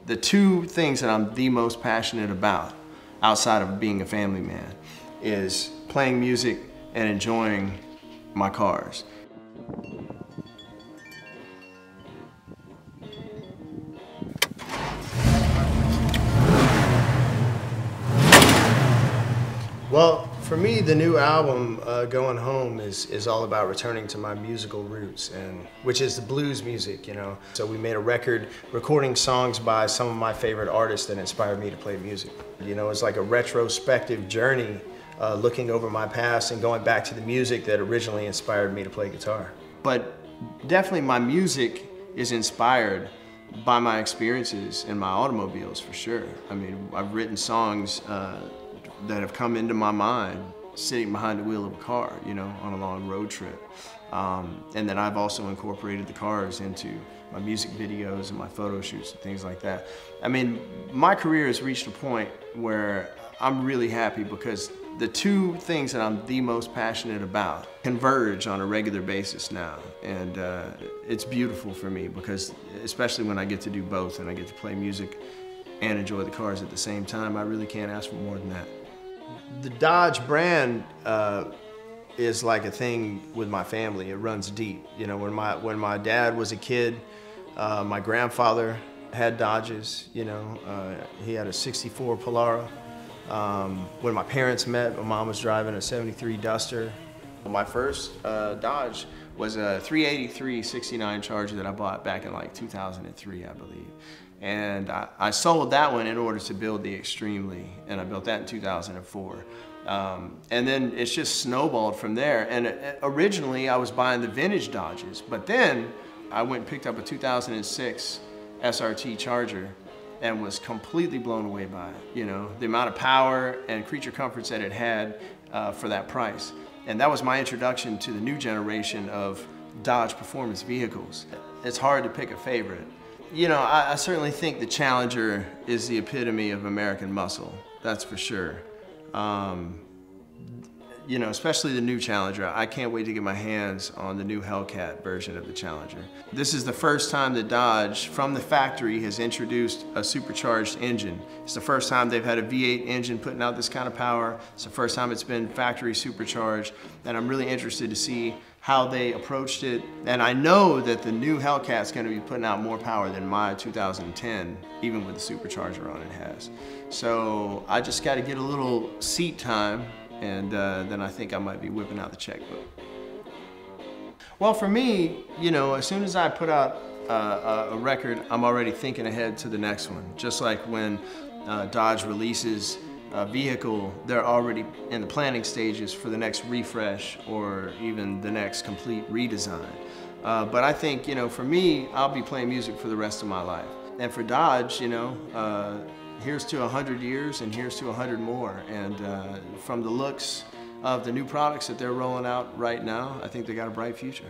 The two things that I'm the most passionate about, outside of being a family man, is playing music and enjoying my cars. Well, for me, the new album, Going Home, is all about returning to my musical roots, which is the blues music, you know. So we made a record recording songs by some of my favorite artists that inspired me to play music. You know, it's like a retrospective journey, looking over my past and going back to the music that originally inspired me to play guitar. But definitely my music is inspired by my experiences in my automobiles, for sure. I mean, I've written songs that have come into my mind sitting behind the wheel of a car, you know, on a long road trip. And then I've also incorporated the cars into my music videos and my photo shoots and things like that. I mean, my career has reached a point where I'm really happy because the two things that I'm the most passionate about converge on a regular basis now. And it's beautiful for me because, especially when I get to do both and I get to play music and enjoy the cars at the same time, I really can't ask for more than that. The Dodge brand is like a thing with my family. It runs deep. You know, when my dad was a kid, my grandfather had Dodges. You know, he had a '64 Polara. When my parents met, my mom was driving a '73 Duster. My first Dodge was a 383 '69 Charger that I bought back in like 2003, I believe. And I sold that one in order to build the Extremely, and I built that in 2004. And then it's just snowballed from there. And originally I was buying the vintage Dodges, but then I went and picked up a 2006 SRT Charger and was completely blown away by it. You know, the amount of power and creature comforts that it had for that price. And that was my introduction to the new generation of Dodge performance vehicles. It's hard to pick a favorite. You know, I certainly think the Challenger is the epitome of American muscle, that's for sure. You know, especially the new Challenger. I can't wait to get my hands on the new Hellcat version of the Challenger. This is the first time that Dodge, from the factory, has introduced a supercharged engine. It's the first time they've had a V8 engine putting out this kind of power. It's the first time it's been factory supercharged, and I'm really interested to see how they approached it. And I know that the new Hellcat's gonna be putting out more power than my 2010, even with the supercharger on it, has. So I just gotta get a little seat time, and then I think I might be whipping out the checkbook. Well, for me, you know, as soon as I put out a record, I'm already thinking ahead to the next one. Just like when Dodge releases a vehicle, they're already in the planning stages for the next refresh or even the next complete redesign. But I think, you know, for me, I'll be playing music for the rest of my life. And for Dodge, you know, here's to 100 years and here's to 100 more. And from the looks of the new products that they're rolling out right now, I think they got a bright future.